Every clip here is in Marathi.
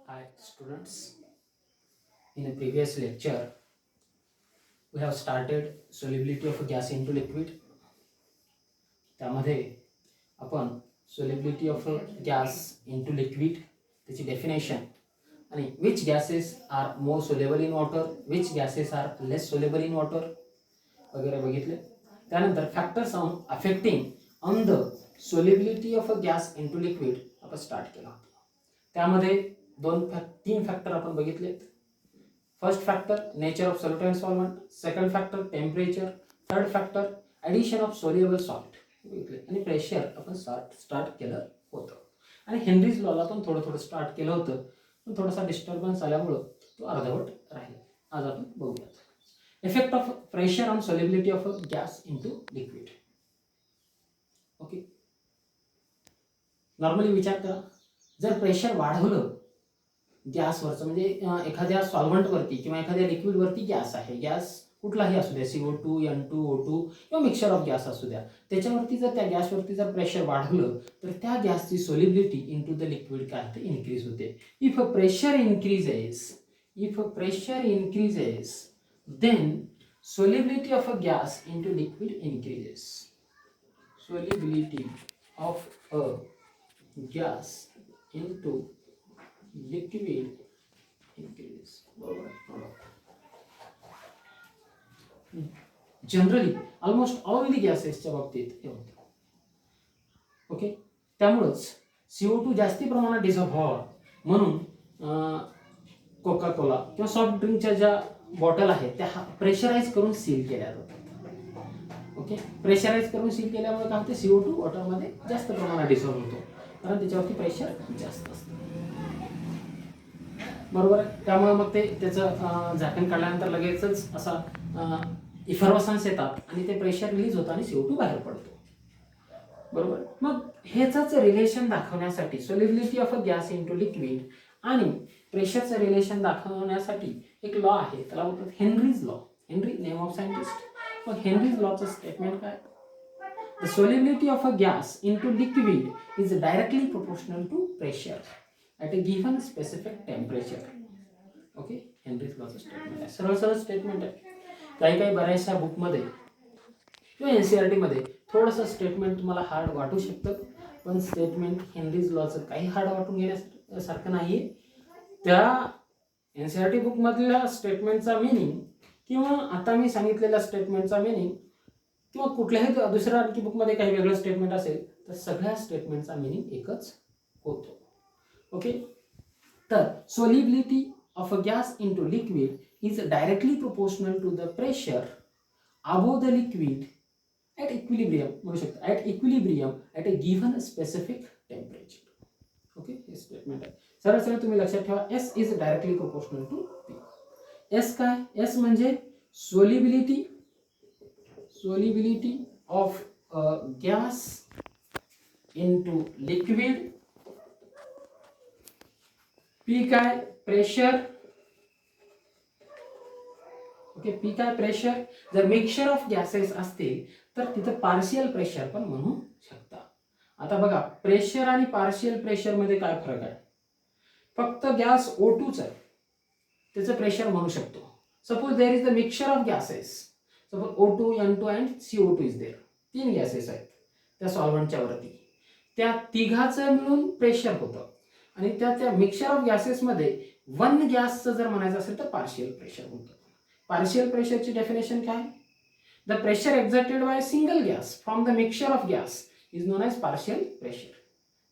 Hi students, in a previous lecture we have started solubility of a gas into liquid. त्यामध्ये आपण solubility of a gas into liquid त्याची डेफिनेशन आणि which gases are more soluble in water, which gases are less soluble in water वगैरे बघितले. त्यानंतर factors affecting on the solubility of a gas into liquid आपण स्टार्ट केला होता. त्यामध्ये तीन फॅक्टर आपण बघितलेत. First factor nature of solute solvent, second factor temperature, third factor addition of soluble salt बघितले आणि प्रेशर आपण स्टार्ट केलं होतं. आणि हेनरीज लॉला पण थोडं स्टार्ट केलं होतं, पण थोडासा डिस्टर्बन्स आल्यामुळं तो अर्धवट राहिला. आज आपण बघूयात effect of pressure on solubility of gas into liquid. Okay, normally विचार करा, जर प्रेशर वाढवलं गॅसवरचं म्हणजे एखाद्या सॉल्व्हंटवरती किंवा एखाद्या लिक्विडवरती गॅस आहे, गॅस कुठलाही असू द्या, CO2, N2, O2 किंवा मिक्सचर ऑफ गॅस असू द्या, त्याच्यावरती जर त्या गॅसवरती जर प्रेशर वाढवलं तर त्या गॅसची सोल्युबिलिटी इनटू द लिक्विड काय होते, इन्क्रीज होते. If pressure increases then solubility of a gas into liquid increases. Solubility of a gas into liquid increases. Generally almost all the गॅसेसच्या बाबतीत हे होतं. ओके, त्यामुळंच CO2 जास्ती प्रमाणात डिझॉल्व्ह व्हावा म्हणून कोका कोला किंवा सॉफ्ट ड्रिंकच्या ज्या बॉटल आहेत त्या प्रेशराईज करून सील केल्या जातात. ओके, प्रेशराईज करून सील केल्यामुळे काय होते, CO2 वॉटरमध्ये जास्त प्रमाणात डिझॉल्व्ह होतो कारण त्याच्यावरती प्रेशर जास्त असतं. बरोबर आहे. त्यामुळे मग ते त्याचं झाकण काढल्यानंतर लगेचच असा इफर्वसन्स येतात आणि ते प्रेशर रिलीज होतं आणि CO2 बाहेर पडतो. बरोबर. मग ह्याचाच रिलेशन दाखवण्यासाठी solubility of a gas into liquid आणि प्रेशरचं रिलेशन दाखवण्यासाठी एक लॉ आहे, त्याला बोलतात Henry's law. Henry name of scientist. मग हेनरीज लॉचं स्टेटमेंट काय, the solubility of a gas into liquid is directly proportional to pressure at a given specific temperature. Okay, Henry's लॉचं स्टेटमेंट आहे, सरळ स्टेटमेंट आहे. काही बऱ्याचशा बुकमध्ये किंवा NCERT मध्ये थोडंसं स्टेटमेंट तुम्हाला हार्ड वाटू शकतं, पण स्टेटमेंट हेनरीज लॉचं काही हार्ड वाटून घेण्यासारखं नाही आहे. त्या NCERT बुकमधल्या स्टेटमेंटचा मिनिंग किंवा आता मी सांगितलेल्या स्टेटमेंटचा मिनिंग किंवा कुठल्याही दुसऱ्या आणखी बुकमध्ये काही वेगळं स्टेटमेंट असेल तर सगळ्या स्टेटमेंटचा मिनिंग एकच होतो. ओके, तर solubility of a gas into liquid is directly proportional to the pressure above the liquid at equilibrium. म्हणू शकतो at equilibrium at a given specific temperature. Okay, हे स्टेटमेंट आहे. सरळ तुम्ही लक्षात ठेवा, S is directly proportional to P. S काय, S म्हणजे solubility of a gas into liquid. P काय, प्रेशर. ओके, P काय, प्रेशर. जर मिक्सचर ऑफ गॅसेस असतील तर तिथं पार्शियल प्रेशर पण म्हणू शकता. आता बघा, प्रेशर आणि पार्शियल प्रेशर मध्ये काय फरक आहे, फक्त गॅस O2 आहे त्याचं प्रेशर म्हणू शकतो. Suppose there is the mixture of gases, suppose O2, N2 and CO2 is there. 3 gases आहेत त्या सॉल्व्हंटच्या वरती, त्या तिघाचं मिळून प्रेशर होतं आणि त्या मिक्सचर ऑफ गॅसेसमध्ये वन गॅसचं जर म्हणायचं असेल तर पार्शियल प्रेशर होतं. पार्शियल प्रेशरची डेफिनेशन काय, the pressure exerted by single gas from the mixture of gas is known as partial pressure.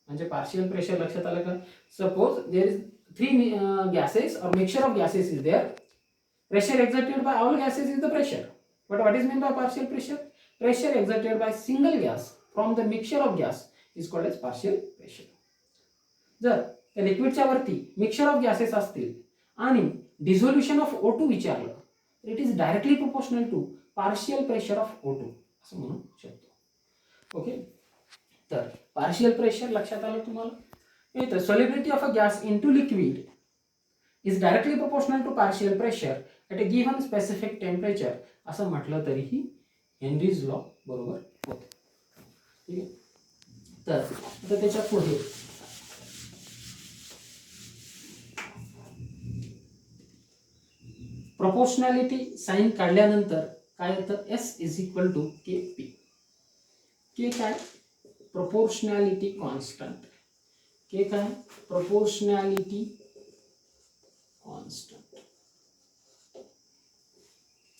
म्हणजे पार्शियल प्रेशर लक्षात आलं का, सपोज देयर इज 3 गॅसेस और mixture of gases is there, pressure exerted by all gases is the pressure. But what is mean by partial pressure, pressure exerted by single gas from the mixture of gas is called as partial pressure. जर त्या लिक्विडच्या वरती मिक्सचर ऑफ गॅसेस असतील आणि डिझोल्युशन ऑफ O2 विचारलं तर it is directly proportional to partial pressure of O2 असं म्हणू शकतो. ओके, तर पार्शियल प्रेशर लक्षात आलं तुम्हाला. इथं solubility of a gas into liquid is directly proportional to partial pressure at a given specific temperature असं म्हटलं तरीही हेनरीज लॉ बरोबर होतं. ठीक आहे, तर आता त्याच्या पुढे प्रोपोर्शनॅलिटी साइन काढल्यानंतर काय येतं, S is equal to K P. K काय, प्रोपोर्शनॅलिटी कॉन्स्टंट. के काय, proportionality constant.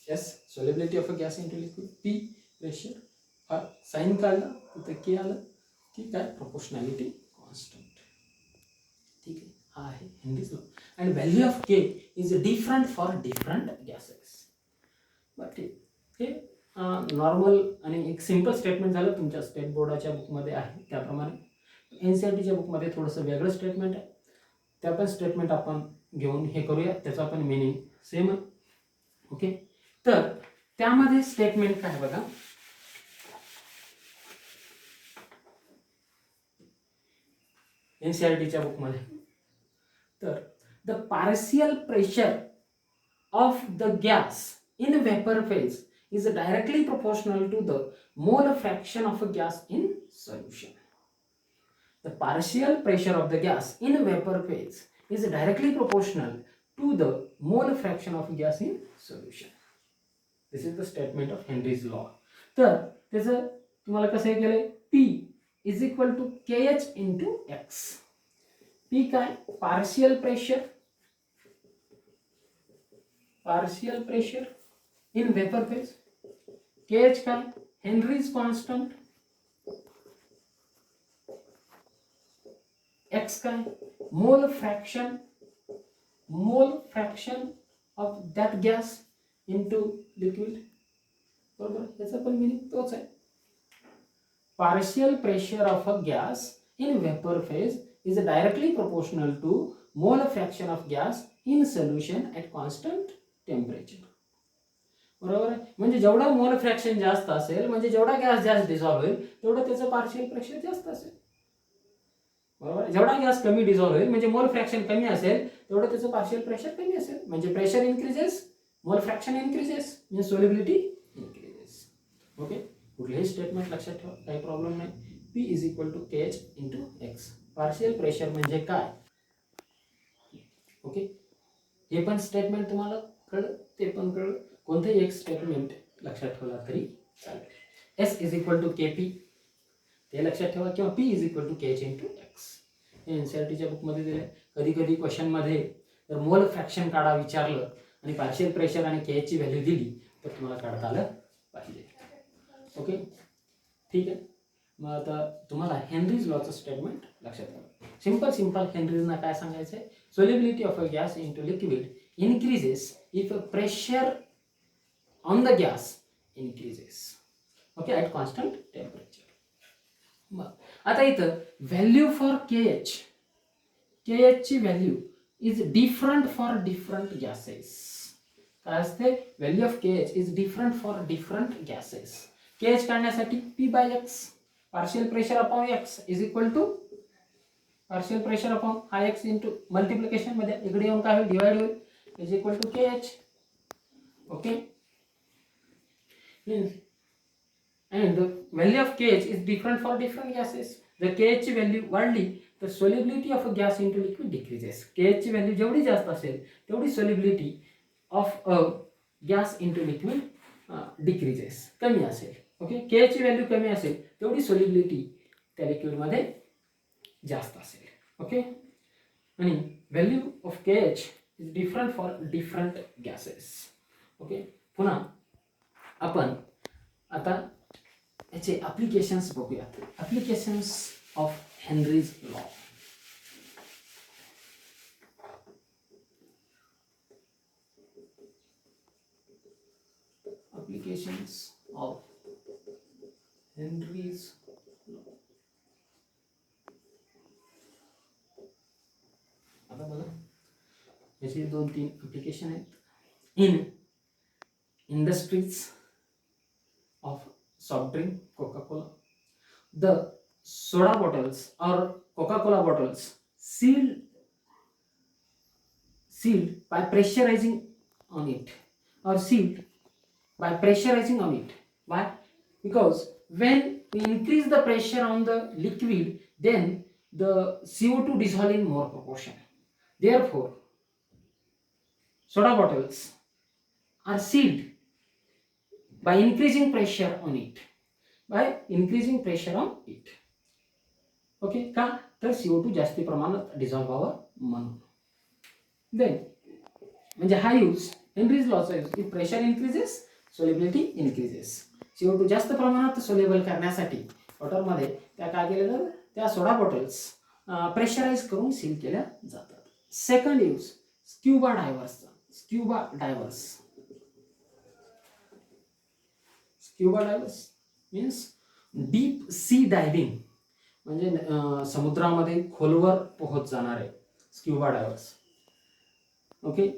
S solubility of a gas into liquid, P pressure. हा साइन काढला तिथं के आलं. ठीक आहे, प्रोपोर्शनॅलिटी कॉन्स्टंट. ठीक आहे, हा आहे Henry's law. And value of K is different for different gases. बरं ठीक, हे नॉर्मल आणि एक सिंपल स्टेटमेंट झालं. तुमच्या स्टेट बोर्डाच्या बुकमध्ये आहे त्याप्रमाणे. NCERTच्या बुकमध्ये थोडंसं वेगळं स्टेटमेंट आहे. त्या पण स्टेटमेंट आपण घेऊन हे करूया, त्याचा पण मिनिंग सेम आहे. ओके, तर त्यामध्ये स्टेटमेंट काय बघा, NCERTच्या बुकमध्ये. तर the partial pressure of the gas in vapour phase is directly proportional to the mole fraction of a gas in solution. The partial pressure of the gas in vapor phase is directly proportional to the mole fraction of gas in solution. This is the statement of Henry's law. तर त्याचं तुम्हाला कसं केलंय, P is equal to KH into X. P काय, partial pressure in vapor phase. KH काय, Henry's constant. X काय, mole fraction of that gas into liquid. बरोबर, याचा पण मीनिंग तोच आहे. Partial pressure of a gas in vapor phase is directly proportional to mole fraction of gas in solution at constant temperature. बरोबर आहे, म्हणजे जेवढा मोल फ्रॅक्शन जास्त असेल, म्हणजे जेवढा गॅस जास्त डिझॉल्व्ह होईल तेवढं त्याचं पार्शियल प्रेशर जास्त असेल. बरोबर, जेवढा गॅस कमी डिझॉल्व्ह होईल, म्हणजे मोल फ्रॅक्शन कमी असेल तेवढं त्याचं पार्शियल प्रेशर कमी असेल. म्हणजे pressure increases, mole fraction increases, म्हणजे सोल्युबिलिटी इन्क्रीजेस. ओके, कुठलेही स्टेटमेंट लक्षात ठेवा, काही प्रॉब्लेम नाही. P is equal to KH into x. Partial pressure म्हणजे काय. ओके, हे पण स्टेटमेंट तुम्हाला कळलं, ते पण कळलं. कोणतेही एक स्टेटमेंट लक्षात ठेवला तरी चालेल. S is equal to K P ते लक्षात ठेवा, किंवा P is equal to KH into x. हे NCERTच्या बुकमध्ये दिले. कधी कधी क्वेश्चनमध्ये जर मोल फ्रॅक्शन काढा विचारलं आणि पार्शियल प्रेशर आणि KH ची व्हॅल्यू दिली तर तुम्हाला काढता आलं पाहिजे. ओके, ठीक आहे. मग आता तुम्हाला हेनरीज लॉचं स्टेटमेंट लक्षात ठेवा. सिंपल हेनरीजना काय सांगायचं आहे, solubility of a gas into liquid increases if pressure on the gas increases, okay, at constant temperature. आता इथं व्हॅल्यू फॉर KH ची value is different for different gases. काय असते, value of KH is different for different gases. KH काढण्यासाठी P by X, partial pressure upon X is equal to partial pressure upon हा X इंटू मल्टिप्लिकेशन मध्ये इकडे येऊन काय होईल, डिवाइड होईल, is equal to KH. Okay, and the value of KH is different for different gases. जर KH ची व्हॅल्यू वाढली तर solubility of a gas into liquid decreases. KH ची व्हॅल्यू जेवढी जास्त असेल तेवढी solubility of a gas into liquid decreases, कमी असेल. ओके, KH ची व्हॅल्यू कमी असेल तेवढी solubility त्या लिक्विड मध्ये जास्त असेल. ओके, आणि value of KH is different for different gases. Okay, पुन्हा आपण आता याचे ॲप्लिकेशन्स बघूयात. Applications of Henry's law. Applications of Henry's law. आता बघा, याचे 2-3 ॲप्लिकेशन आहेत. In industries of soft drink, Coca-Cola, the soda bottles or Coca-Cola bottles sealed by pressurizing on it, or sealed by pressurizing on it. Why? Because when we increase the pressure on the liquid, then the CO2 dissolve in more proportion. Therefore, soda bottles are sealed by increasing pressure on it. Okay, का तर CO2 जास्ती प्रमाणात डिझॉल्व्ह व्हावं म्हणून. देन म्हणजे हा यूज हेनरीज लॉचा use, if pressure increases solubility increases. CO2 जास्त प्रमाणात सोलेबल करण्यासाठी वॉटरमध्ये त्या काय केल्या जातात, त्या सोडा बॉटल्स प्रेशराईज करून सील केल्या जातात. सेकंड यूज स्क्युबा डायव्हर्सचा. Scuba divers means deep sea diving, म्हणजे समुद्रामध्ये खोलवर पोहोच जाणारे स्क्युबा डायव्हर्स. ओके,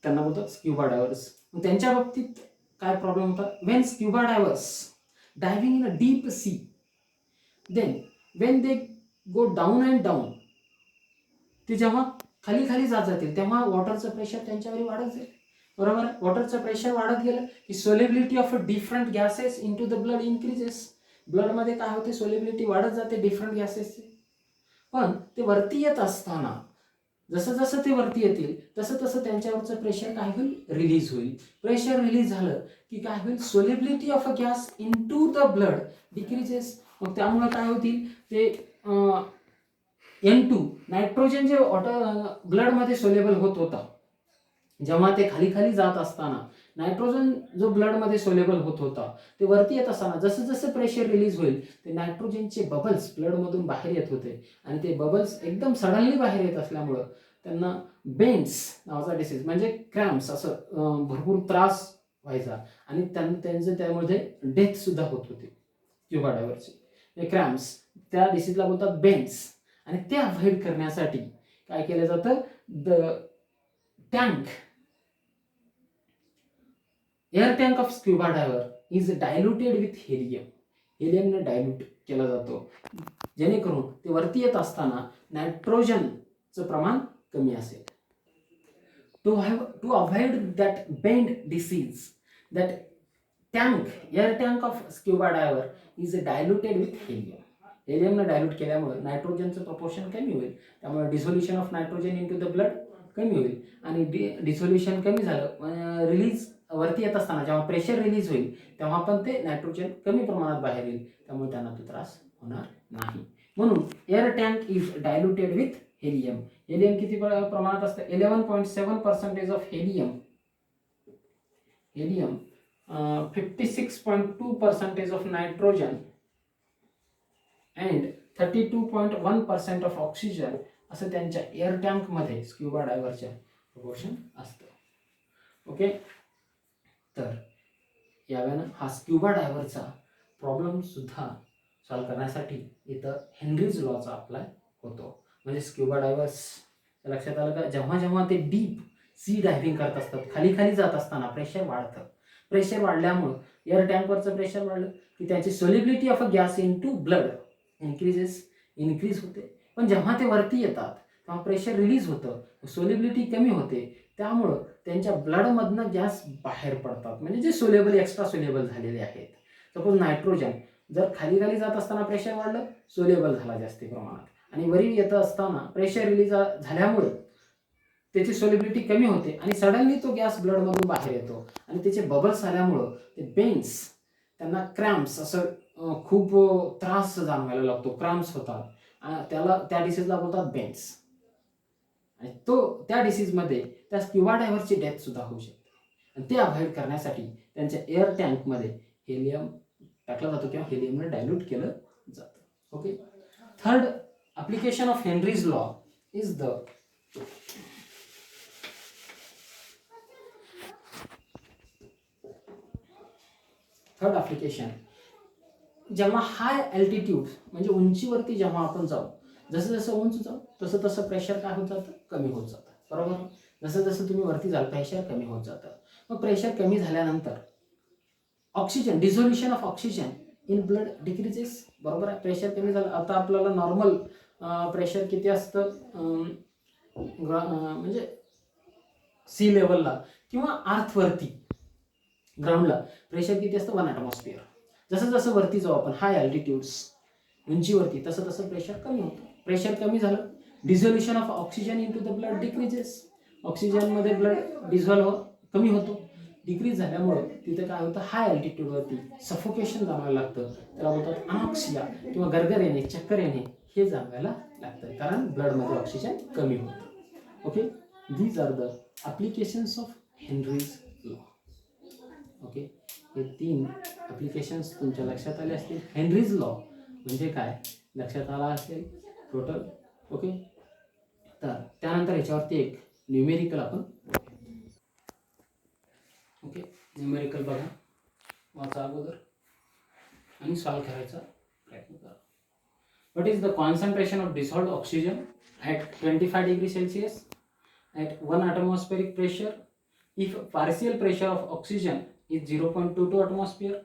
त्यांना बोलतात स्क्युबा डायव्हर्स. त्यांच्या बाबतीत काय प्रॉब्लेम होता, when scuba divers diving in a deep sea, then when they go down and down, ते जेव्हा खाली खाली जात जातील तेव्हा वॉटरचं प्रेशर त्यांच्यावर वाढत जाईल. बरोबर, वॉटरचं प्रेशर वाढत गेलं की solubility of different gases in to the blood increases. ब्लडमध्ये काय होते, सोलेबिलिटी वाढत जाते डिफरंट गॅसेसची. पण ते वरती येत असताना जसं जसं ते वरती येतील तसं तसं त्यांच्यावरचं प्रेशर काय होईल, रिलीज होईल. प्रेशर रिलीज झालं की काय होईल, solubility of a gas in to the blood decreases. मग त्यामुळे काय होतील, ते N2 नायट्रोजन जे ब्लडमध्ये सोलेबल होत होता, जेव्हा ते खाली खाली जात असताना नायट्रोजन जो ब्लडमध्ये सोलेबल होत होता, ते वरती येत असताना जसं जसं प्रेशर रिलीज होईल ते नायट्रोजनचे बबल्स ब्लडमधून बाहेर येत होते. आणि ते बबल्स एकदम सडनली बाहेर येत असल्यामुळं त्यांना बेन्स नावाचा डिसीज म्हणजे क्रॅम्प्स असं भरपूर त्रास व्हायचा. आणि त्यांचं त्यामध्ये डेथ सुद्धा होत होती स्क्युबा डायव्हरची. क्रॅम्प्स त्या डिसीजला बोलतात बेन्स. आणि ते अवॉइड करण्यासाठी काय केलं जातं, the tank air tank of scuba diver is diluted with helium. हेलियमने डायल्यूट केला जातो, जेणेकरून ते वरती येत असताना नायट्रोजनचं प्रमाण कमी असेल. To avoid that bend disease, that air tank of scuba diver is diluted with helium. हेलियमने डायल्यूट केल्यामुळे नायट्रोजनचं प्रपोर्शन कमी होईल, त्यामुळे dissolution of nitrogen in to the blood कमी होईल. आणि डिझोल्युशन कमी झालं, रिलीज वरती येत असताना जेव्हा प्रेशर रिलीज होईल तेव्हा पण ते नायट्रोजन कमी प्रमाणात बाहेर येईल, त्यामुळे त्यांना तो त्रास होणार नाही. म्हणून air tank is diluted with helium. Helium किती प्रमाणात असतं, 11.7% of helium, 56.2% of nitrogen and 32.1% of oxygen असं त्यांच्या एअर टँकमध्ये स्क्युबा डायव्हरच्या प्रपोर्शन असतं. ओके, तर यावेळेला हा स्क्युबा डायव्हरचा प्रॉब्लेम सुद्धा सॉल्व्ह करण्यासाठी इथं हेनरीज लॉचा अप्लाय होतो. म्हणजे स्क्युबा डायव्हर्स लक्षात आलं का, जेव्हा जेव्हा ते डीप सी डायव्हिंग करत असतात, खाली खाली जात असताना प्रेशर वाढतं. प्रेशर वाढल्यामुळं एअर टँकवरचं प्रेशर वाढलं की त्याची solubility of a gas in to blood increase होते. पण जेव्हा ते वरती येतात तेव्हा प्रेशर रिलीज होतं, सोलिबिलिटी कमी होते, त्यामुळं त्यांच्या ब्लडमधनं गॅस बाहेर पडतात, म्हणजे जे सोलेबल एक्स्ट्रा सोलेबल झालेले आहेत. सपोज नायट्रोजन जर खाली खाली जात असताना प्रेशर वाढलं, सोलेबल झाला जास्ती प्रमाणात, आणि वरी येत असताना प्रेशर रिलीज झाल्यामुळे त्याची सोलेबिलिटी कमी होते आणि सडनली तो गॅस ब्लडमधून बाहेर येतो आणि त्याचे बबल्स आल्यामुळं ते बेन्स, त्यांना क्रॅम्प्स असं खूप त्रास जाणवायला लागतो, क्रॅम्प्स होतात, त्या डिसीजला बोलतात बेन्स. आणि त्या डिसीजमध्ये त्या स्क्युबा डायव्हरची डेथ सुद्धा होऊ शकते. आणि ते अवॉइड करण्यासाठी त्यांच्या एअर टँकमध्ये हेलियम टाकला जातो किंवा हेलियमने डायल्यूट केलं जातं. Okay, third application of Henry's law is the third application. जेव्हा हाय अल्टिट्यूड म्हणजे उंचीवरती जेव्हा आपण जाऊ, जसं जसं उंच जाऊ तसं तसं प्रेशर काय होत जातं, कमी होत जातं. बरोबर, जसं जसं तुम्ही वरती जाल प्रेशर कमी होत जातं. मग प्रेशर कमी झाल्यानंतर oxygen, dissolution of oxygen in blood decreases. बरोबर आहे, प्रेशर कमी झालं. आता आपल्याला नॉर्मल प्रेशर किती असतं, म्हणजे सी लेवलला किंवा अर्थवरती ग्राउंडला प्रेशर किती असतं, 1 atmosphere. जसं जसं वरती जाऊ आपण हाय अल्टिट्यूड्स उंचीवरती, तसं तसं प्रेशर कमी होतं. प्रेशर कमी झालं, dissolution of oxygen in to the blood decreases. ऑक्सिजनमध्ये ब्लड डिझॉल्व्ह कमी होतो. डिक्रीज झाल्यामुळं तिथे काय होतं, हाय अल्टिट्यूडवरती सफोकेशन जाणवायला लागतं. त्याला बोलतात अनॉक्सिया किंवा गरगर येणे, चक्कर येणे हे जाणवायला लागतं, कारण ब्लडमध्ये ऑक्सिजन कमी होतं. Okay, these are the applications of Henry's law. Okay, हे 3 ॲप्लिकेशन्स तुमच्या लक्षात आले असतील. हेनरीज लॉ म्हणजे काय लक्षात आला असेल टोटल. ओके, तर त्यानंतर याच्यावरती एक न्यूमेरिकल आपण. ओके, न्यूमेरिकल बघा, वाचा अगोदर आणि सॉल्व करायचा प्रयत्न करा. What is the concentration of dissolved oxygen at 25 degree Celsius at 1 atmospheric pressure if partial pressure of oxygen is 0.22 atmosphere?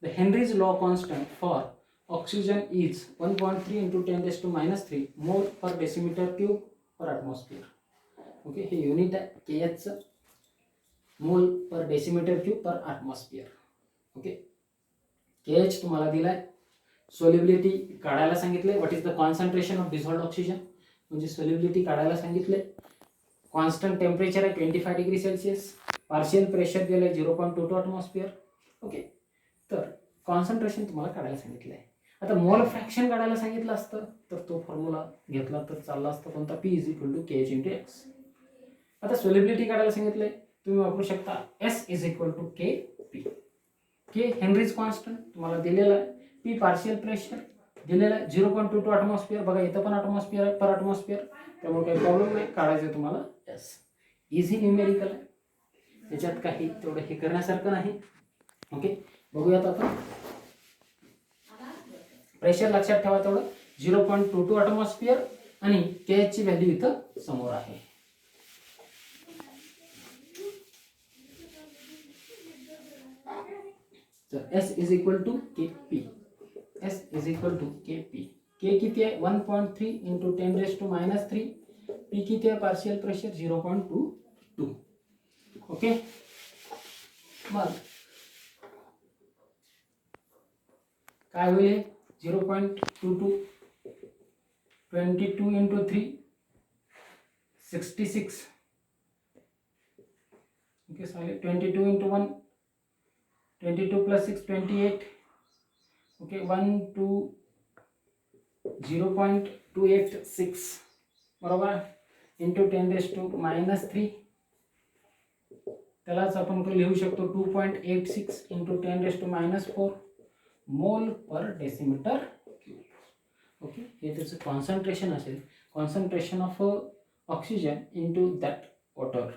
The Henry's law constant for oxygen is 1.3 into 10 raised to minus 3 mole per decimeter cube per atmosphere. Okay, हे युनिट आहे KH मोल पर डेसिमीटर क्यूब पर atmosphere. ओके, KH तुम्हाला दिलाय. सोल्युबिलिटी काढायला सांगितले. What is the concentration of dissolved oxygen म्हणजे सोल्युबिलिटी काढायला सांगितले. कॉन्स्टंट टेम्परेचर आहे 25 डिग्री सेल्सियस. पार्शियल प्रेशर दिलं आहे 0.22 ॲटमॉस्फिअर. ओके, तर कॉन्सन्ट्रेशन तुम्हाला काढायला सांगितलं आहे. आता मोल फ्रॅक्शन काढायला सांगितलं असतं तर तो फॉर्म्युला घेतला तर चालला असता कोणता, P = KH × X. आता सोल्युबिलिटी काढायला सांगितलंय, तुम्ही वापरू शकता S = KP. K Henrys constant तुम्हाला दिलेला आहे. P पार्शियल प्रेशर दिलेला आहे 0.22 ॲटमॉस्फिअर. बघा इथं पण ॲटमॉस्फिअर आहे, पर ॲटमॉस्फिअर, त्यामुळे काही प्रॉब्लेम नाही. काढायचं तुम्हाला S. इझी न्यूमेरिकल आहे, त्याच्यात काही तेवढं हे करण्यासारखं नाही. ओके, बघूयात आपण. प्रेशर लक्षात ठेवा तेवढं 0.22 ॲटमॉस्फिअर आणि KH ची व्हॅल्यू इथं समोर आहे. तर S = KP. S = KP. K किती आहे 1.3 into 10 raised to minus 3. P किती आहे पार्शियल प्रेशर 0.22. ओके, मग काय होईल 0.22 22 into 3 66. Okay, sorry 22 into 1 22 plus 6 28. Okay, 0.286 बरोबर इंटू 10 raised to minus 3. त्यालाच आपण लिहू शकतो 2.86 into 10 raised to minus 4 मोल पर डेसिमीटर क्यूब. ओके, हे त्याचं कॉन्सन्ट्रेशन असेल, concentration of oxygen into that water.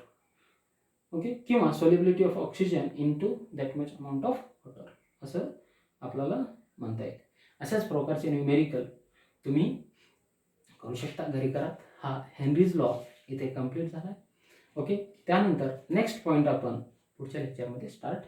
Okay, किंवा solubility of oxygen into that much amount of water असं आपल्याला म्हणता येईल. अशाच प्रकारचे न्यूमेरिकल तुम्ही करू शकता घरी करा. हा हेनरीज लॉ इथे कंप्लीट झाला. ओके, त्यानंतर नेक्स्ट पॉईंट आपण पुढच्या लेक्चरमध्ये स्टार्ट